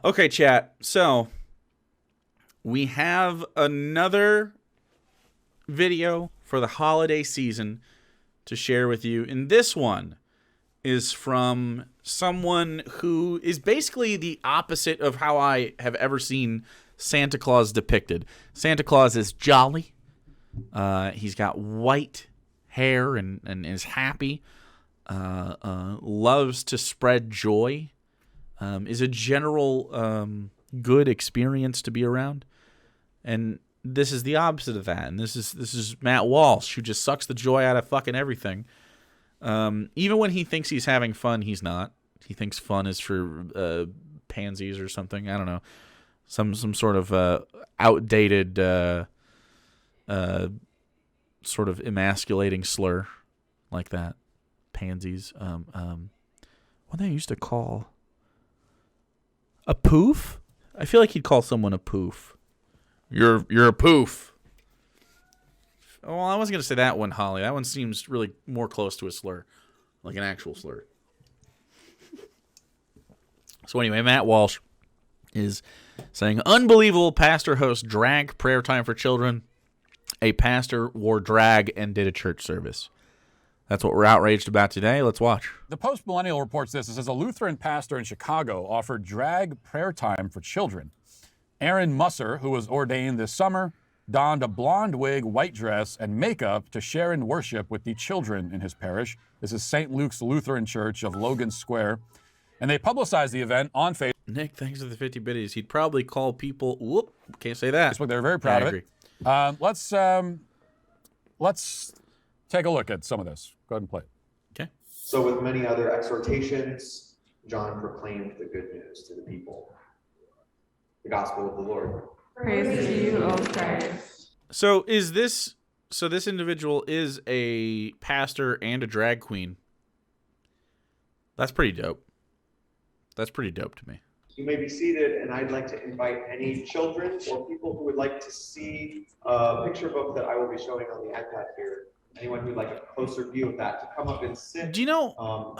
Okay, chat. So we have another video for the holiday season to share with you. And this one is from someone who is basically the opposite of how I have ever seen Santa Claus depicted. Santa Claus is jolly. He's got white hair and is happy. Loves to spread joy. Is a general good experience to be around. And this is the opposite of that. And this is Matt Walsh, who just sucks the joy out of fucking everything. Even when he thinks he's having fun, he's not. He thinks fun is for pansies or something. I don't know. Some sort of outdated sort of emasculating slur like that. Pansies. What they used to call a poof? I feel like he'd call someone a poof. You're a poof. Oh, well, I wasn't going to say that one, Holly. That one seems really more close to a slur. Like an actual slur. So anyway, Matt Walsh is saying, unbelievable pastor hosts drag prayer time for children. A pastor wore drag and did a church service. That's what we're outraged about today. Let's watch. The Post-Millennial reports this. It says a Lutheran pastor in Chicago offered drag prayer time for children. Aaron Musser, who was ordained this summer, donned a blonde wig, white dress, and makeup to share in worship with the children in his parish. This is St. Luke's Lutheran Church of Logan Square. And they publicized the event on Facebook. Nick, thanks for the 50 biddies. He'd probably call people, whoop, can't say that. They're very proud of it. Let's take a look at some of this. Go ahead and play it. Okay. So with many other exhortations, John proclaimed the good news to the people. The gospel of the Lord. Praise to you, O Christ. So this individual is a pastor and a drag queen. That's pretty dope. That's pretty dope to me. You may be seated, and I'd like to invite any children or people who would like to see a picture book that I will be showing on the iPad here. Anyone who'd like a closer view of that to come up and sit. Do you know? Come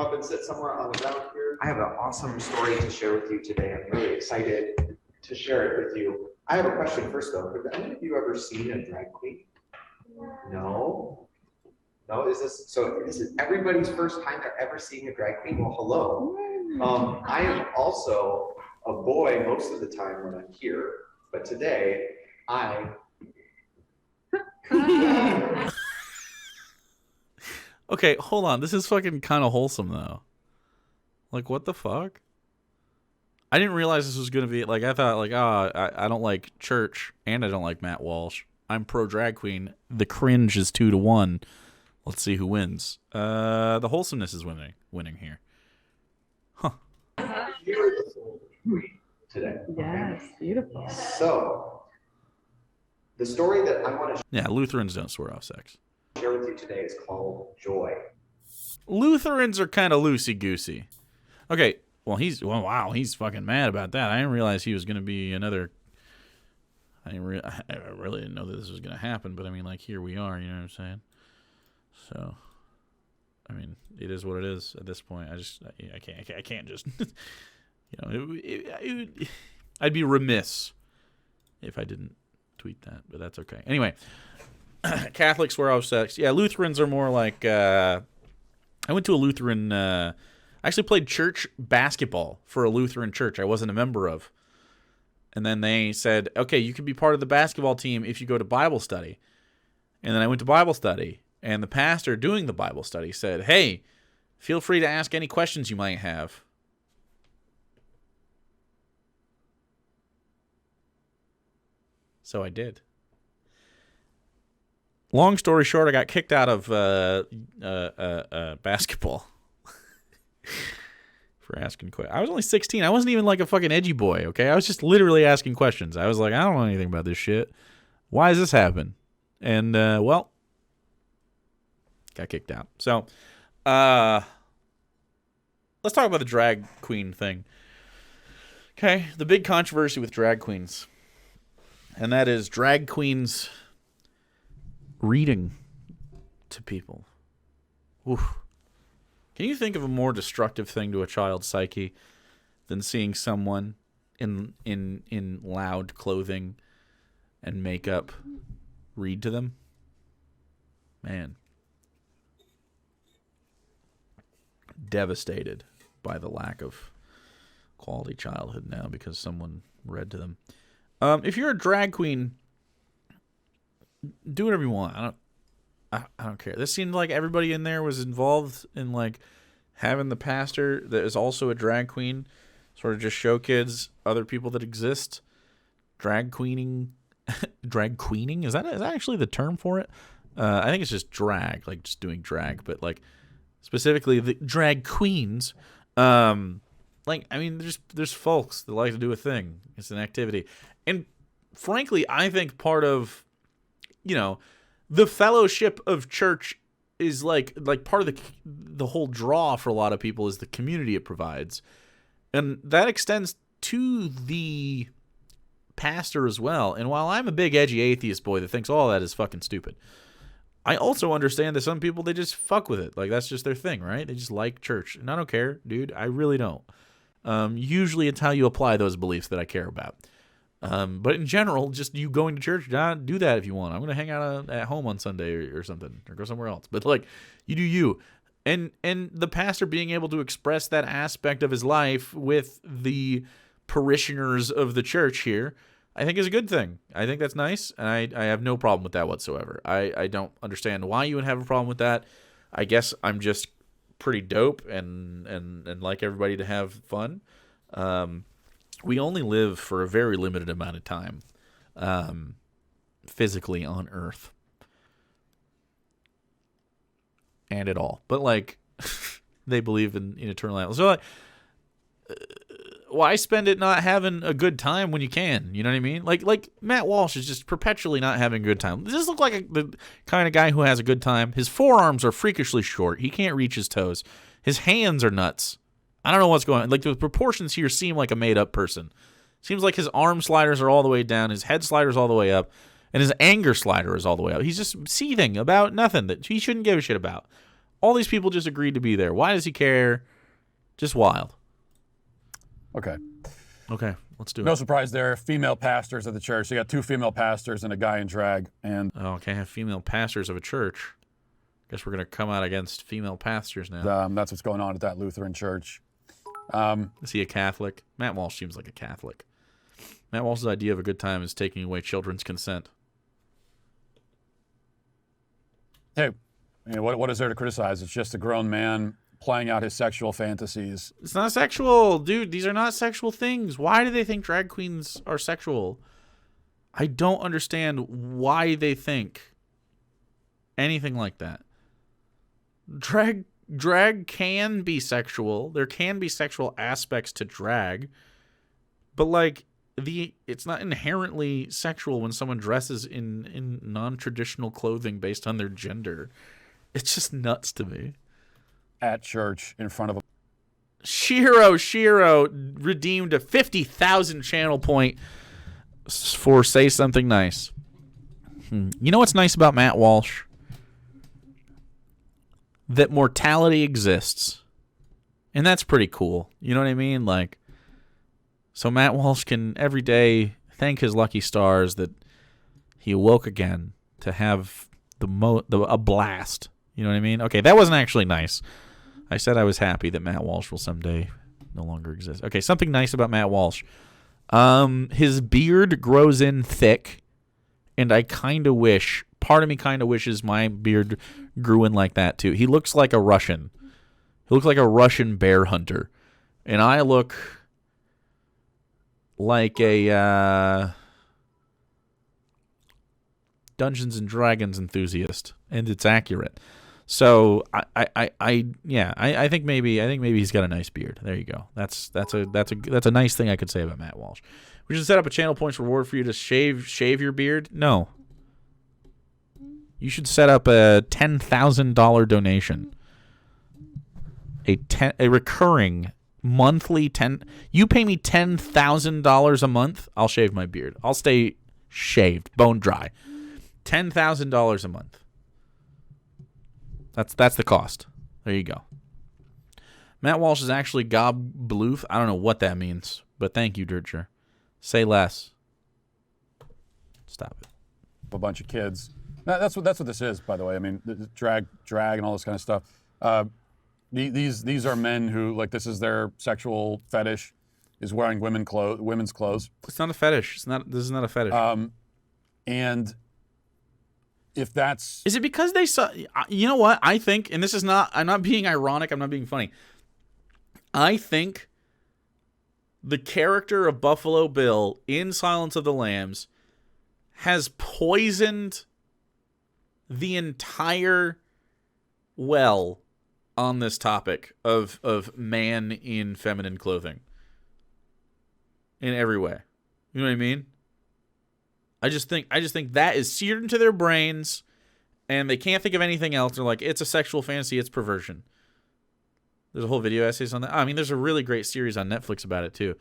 up and sit somewhere on the ground here. I have an awesome story to share with you today. I'm really excited to share it with you. I have a question first, though. Have any of you ever seen a drag queen? No? No? This is everybody's first time they're ever seeing a drag queen? Well, hello. I am also a boy most of the time when I'm here, but today Okay, hold on. This is fucking kind of wholesome, though. Like, what the fuck? I didn't realize this was going to be, like, I thought, like, I don't like church, and I don't like Matt Walsh. I'm pro drag queen. The cringe is 2-1. Let's see who wins. The wholesomeness is winning here. Huh. beautiful queen today. Yes, beautiful. So, the story that I want to Yeah, Lutherans don't swear off sex. share with you today is called Joy. Lutherans are kind of loosey-goosey. Okay, well, wow, he's fucking mad about that. I didn't realize he was going to be another... I really didn't know that this was going to happen, but I mean, like, here we are, you know what I'm saying? So, I mean, it is what it is at this point. I can't just, I'd be remiss if I didn't tweet that, but that's okay. Anyway, Catholics swear off sex. Yeah, Lutherans are more like, I went to a Lutheran, I actually played church basketball for a Lutheran church I wasn't a member of. And then they said, okay, you can be part of the basketball team if you go to Bible study. And then I went to Bible study. And the pastor doing the Bible study said, hey, feel free to ask any questions you might have. So I did. Long story short, I got kicked out of basketball. For asking questions. I was only 16. I wasn't even like a fucking edgy boy, okay? I was just literally asking questions. I was like, I don't know anything about this shit. Why does this happen? And, well, got kicked out. So, let's talk about the drag queen thing. Okay, the big controversy with drag queens. And that is drag queens reading to people. Oof. Can you think of a more destructive thing to a child's psyche than seeing someone in loud clothing and makeup read to them? Man. Devastated by the lack of quality childhood now because someone read to them. If you're a drag queen, do whatever you want. I don't care. This seemed like everybody in there was involved in like having the pastor that is also a drag queen sort of just show kids other people that exist. Drag queening. Drag queening? Is that actually the term for it? I think it's just drag, like just doing drag, but like specifically the drag queens. Like, I mean, there's folks that like to do a thing. It's an activity. And frankly, I think part of, the fellowship of church is like part of the whole draw for a lot of people is the community it provides. And that extends to the pastor as well. And while I'm a big edgy atheist boy that thinks all that is fucking stupid, I also understand that some people, they just fuck with it. Like, that's just their thing, right? They just like church. And I don't care, dude. I really don't. Usually it's how you apply those beliefs that I care about. But in general, just you going to church, do that if you want. I'm going to hang out at home on Sunday or something, or go somewhere else. But like, you do you. And the pastor being able to express that aspect of his life with the parishioners of the church here, I think is a good thing. I think that's nice, and I have no problem with that whatsoever. I don't understand why you would have a problem with that. I guess I'm just pretty dope and like everybody to have fun. We only live for a very limited amount of time, physically on Earth, and at all. But like, they believe in eternal life. So like, why spend it not having a good time when you can? You know what I mean? Like Matt Walsh is just perpetually not having a good time. Does this look like the kind of guy who has a good time? His forearms are freakishly short. He can't reach his toes. His hands are nuts. I don't know what's going on. Like, the proportions here seem like a made-up person. Seems like his arm sliders are all the way down, his head sliders all the way up, and his anger slider is all the way up. He's just seething about nothing that he shouldn't give a shit about. All these people just agreed to be there. Why does he care? Just wild. Okay, let's do it. No surprise there. Female pastors of the church. So you got 2 female pastors and a guy in drag. And can't have female pastors of a church. Guess we're going to come out against female pastors now. That's what's going on at that Lutheran church. Is he a Catholic? Matt Walsh seems like a Catholic. Matt Walsh's idea of a good time is taking away children's consent. Hey, what is there to criticize? It's just a grown man playing out his sexual fantasies. It's not sexual, dude. These are not sexual things. Why do they think drag queens are sexual? I don't understand why they think anything like that. Drag can be sexual. There can be sexual aspects to drag, but like it's not inherently sexual when someone dresses in non-traditional clothing based on their gender. It's just nuts to me. At church in front of a Shiro redeemed a 50,000 channel point for Say Something Nice. You know what's nice about Matt Walsh? That mortality exists. And that's pretty cool. You know what I mean? Like, so Matt Walsh can every day thank his lucky stars that he awoke again to have a blast. You know what I mean? Okay, that wasn't actually nice. I said I was happy that Matt Walsh will someday no longer exist. Okay, something nice about Matt Walsh. His beard grows in thick, and part of me kind of wishes my beard grew in like that too. He looks like a Russian. He looks like a Russian bear hunter. And I look like a Dungeons and Dragons enthusiast, and it's accurate. So I think maybe he's got a nice beard. There you go. That's a nice thing I could say about Matt Walsh. We should set up a channel points reward for you to shave your beard. No. You should set up a $10,000 donation. A recurring monthly you pay me $10,000 a month, I'll shave my beard. I'll stay shaved, bone dry. $10,000 a month. That's the cost. There you go. Matt Walsh is actually Gob Bloof. I don't know what that means, but thank you, Dirtcher. Say less. Stop it. A bunch of kids. That's what this is, by the way. I mean, drag, and all this kind of stuff. These are men who, like, this is their sexual fetish, is wearing women's clothes. It's not a fetish. This is not a fetish. And if that's... Is it because they saw... You know what? I think, and this is not... I'm not being ironic. I'm not being funny. I think the character of Buffalo Bill in Silence of the Lambs has poisoned the entire well on this topic of man in feminine clothing. In every way. You know what I mean? I just think that is seared into their brains, and they can't think of anything else. They're like, it's a sexual fantasy, it's perversion. There's a whole video essays on that. I mean, there's a really great series on Netflix about it too.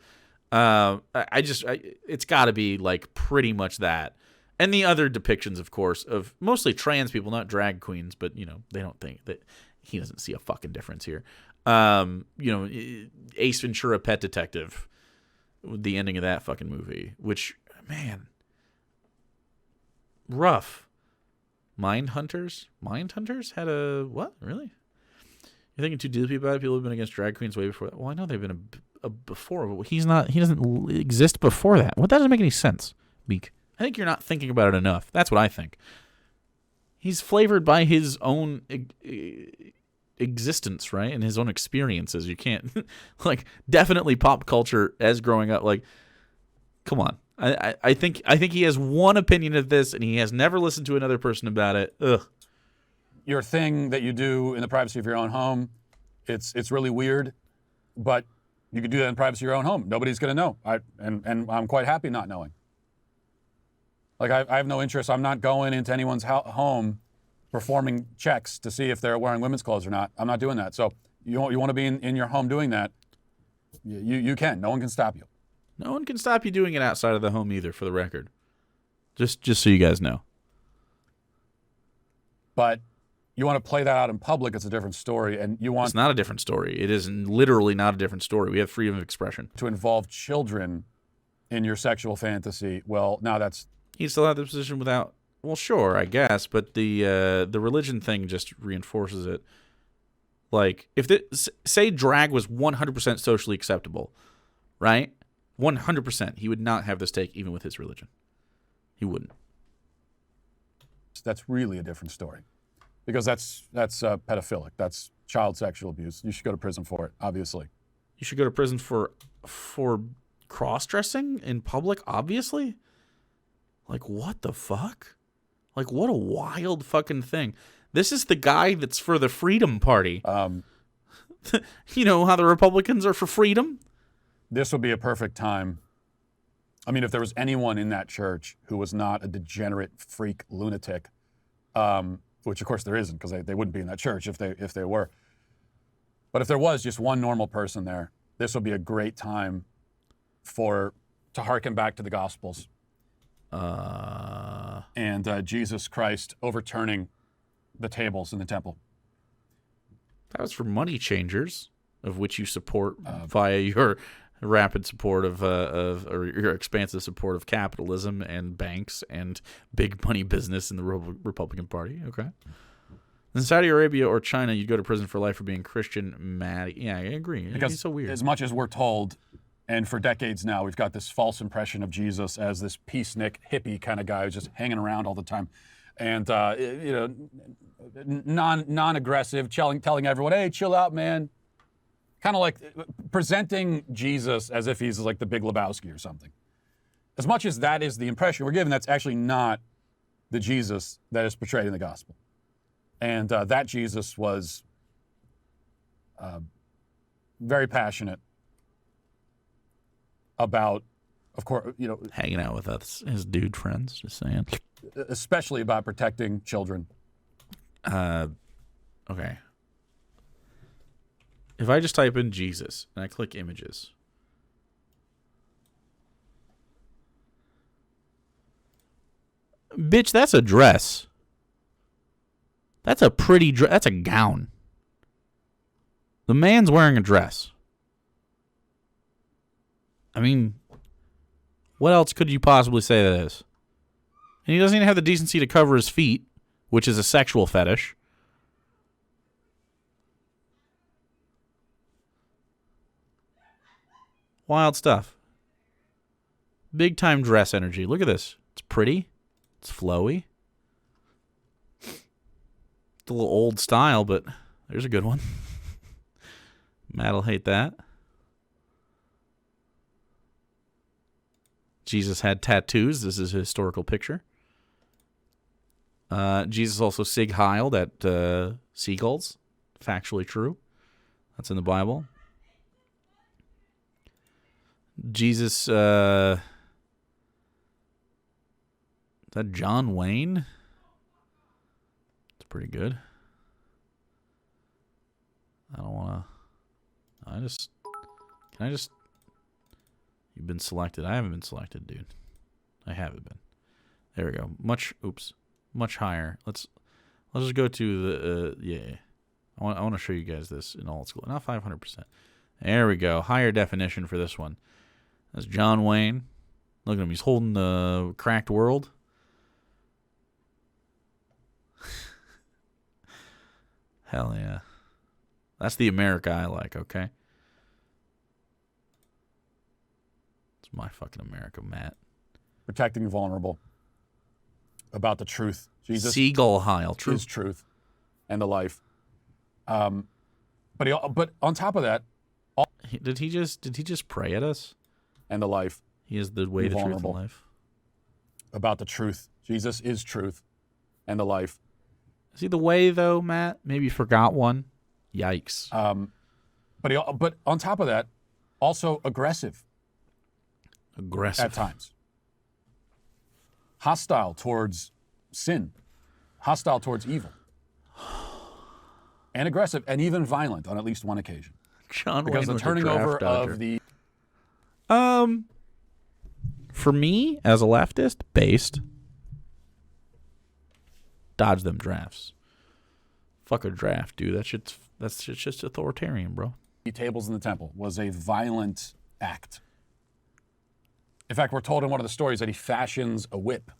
It's got to be like pretty much that, and the other depictions, of course, of mostly trans people, not drag queens, but you know, they don't think that he doesn't see a fucking difference here. You know, Ace Ventura: Pet Detective, the ending of that fucking movie, which, man, rough. Mindhunters had a what? Really? You're thinking too deeply about it? People have been against drag queens way before that. Well, I know they've been a before, but he doesn't exist before that. Well, that doesn't make any sense, Meek. I think you're not thinking about it enough. That's what I think. He's flavored by his own existence, right? And his own experiences. You can't, like, definitely pop culture as growing up. Like, come on. I think he has one opinion of this, and he has never listened to another person about it. Ugh. Your thing that you do in the privacy of your own home, it's really weird, but you can do that in the privacy of your own home. Nobody's going to know. And I'm quite happy not knowing. Like, I have no interest. I'm not going into anyone's home performing checks to see if they're wearing women's clothes or not. I'm not doing that. So you want to be in your home doing that, you can. No one can stop you. No one can stop you doing it outside of the home either, for the record. Just so you guys know. But you want to play that out in public, it's a different story. And you want... It's not a different story. It is literally not a different story. We have freedom of expression. To involve children in your sexual fantasy, well, now that's... He'd still have the position without... Well, sure, I guess, but the religion thing just reinforces it. Like, if say drag was 100% socially acceptable, right? 100%, he would not have this take even with his religion. He wouldn't. That's really a different story, because that's pedophilic. That's child sexual abuse. You should go to prison for it, obviously. You should go to prison for cross-dressing in public, obviously? Like, what the fuck? Like, what a wild fucking thing. This is the guy that's for the Freedom Party. You know how the Republicans are for freedom? This would be a perfect time. I mean, if there was anyone in that church who was not a degenerate freak lunatic, which of course there isn't, because they wouldn't be in that church if they were. But if there was just one normal person there, this would be a great time to harken back to the Gospels. And Jesus Christ overturning the tables in the temple. That was for money changers, of which you support via your rapid support or your expansive support of capitalism and banks and big money business in the Republican Party. Okay. In Saudi Arabia or China, you'd go to prison for life for being Christian. Mad. Yeah, I agree. Because it's so weird. As much as we're told, and for decades now, we've got this false impression of Jesus as this peacenik hippie kind of guy who's just hanging around all the time, and non-aggressive, telling everyone, "Hey, chill out, man." Kind of like presenting Jesus as if he's like the Big Lebowski or something. As much as that is the impression we're given, that's actually not the Jesus that is portrayed in the gospel. And that Jesus was very passionate about, of course, hanging out with us, his dude friends, just saying. Especially about protecting children. Okay. If I just type in Jesus and I click images, bitch, that's a dress. That's a pretty dress. That's a gown. The man's wearing a dress. I mean, what else could you possibly say that is? And he doesn't even have the decency to cover his feet, which is a sexual fetish. Wild stuff. Big time dress energy. Look at this. It's pretty. It's flowy. It's a little old style, but there's a good one. Matt'll hate that. Jesus had tattoos. This is a historical picture. Jesus also sig heiled at seagulls. Factually true. That's in the Bible. Jesus, is that John Wayne? It's pretty good. I don't want to. Can I just. You've been selected. I haven't been selected, dude. I haven't been. There we go. Much higher. Let's just go to the, yeah. I want to show you guys this in all its glory. Not 500%. There we go. Higher definition for this one. That's John Wayne. Look at him. He's holding the cracked world. Hell yeah. That's the America I like, okay? It's my fucking America, Matt. Protecting the vulnerable. About the truth. Jesus Seagull Heil. True. is truth and the life. But on top of that, Did he just pray at us? and the life. He is the way, the truth, and Vulnerable. life. About the truth. Jesus is truth and the life. Is he the way, though, Matt? Maybe you forgot one. Yikes. But on top of that, also aggressive Aggressive. at times. Hostile towards sin. Hostile towards evil. And aggressive and even violent on at least one occasion. John Because Wayne the was a turning draft over dodger. of the For me, as a leftist, based, dodge them drafts. Fuck a draft, dude. That's just authoritarian, bro. tables in the temple was a violent act. In fact, we're told in one of the stories that he fashions a whip.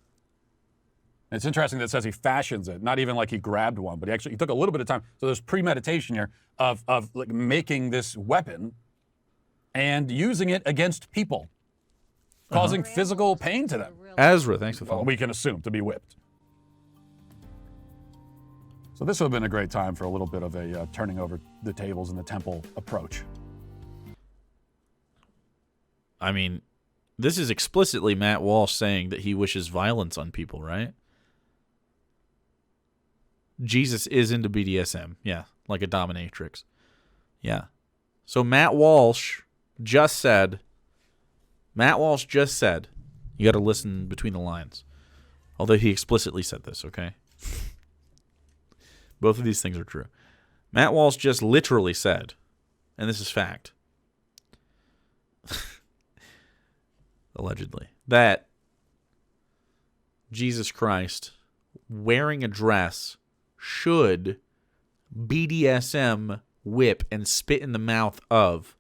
And it's interesting that it says he fashions it, not even like he grabbed one, but he took a little bit of time. So there's premeditation here of like making this weapon and using it against people, causing physical pain to them. Ezra, thanks for the Well, follow. we can assume to be whipped. So this would have been a great time for a little bit of a turning over the tables in the temple approach. I mean, this is explicitly Matt Walsh saying that he wishes violence on people, right? Jesus is into BDSM. Yeah, like a dominatrix. Yeah. So Matt Walsh just said, you got to listen between the lines. Although he explicitly said this, okay? Both of these things are true. Matt Walsh just literally said, and this is fact, allegedly, that Jesus Christ wearing a dress should BDSM whip and spit in the mouth of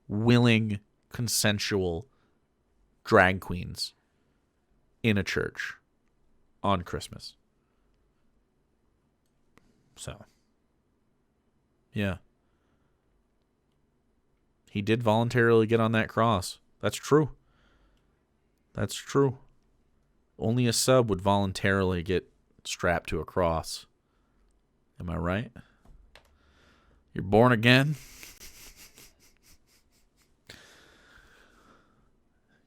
willing, consensual drag queens in a church on Christmas. So, yeah. He did voluntarily get on that cross. That's true. That's true. Only a sub would voluntarily get strapped to a cross. Am I right? You're born again.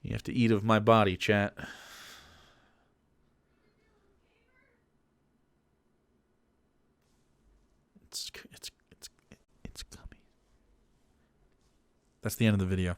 You have to eat of my body, chat. It's coming. That's the end of the video.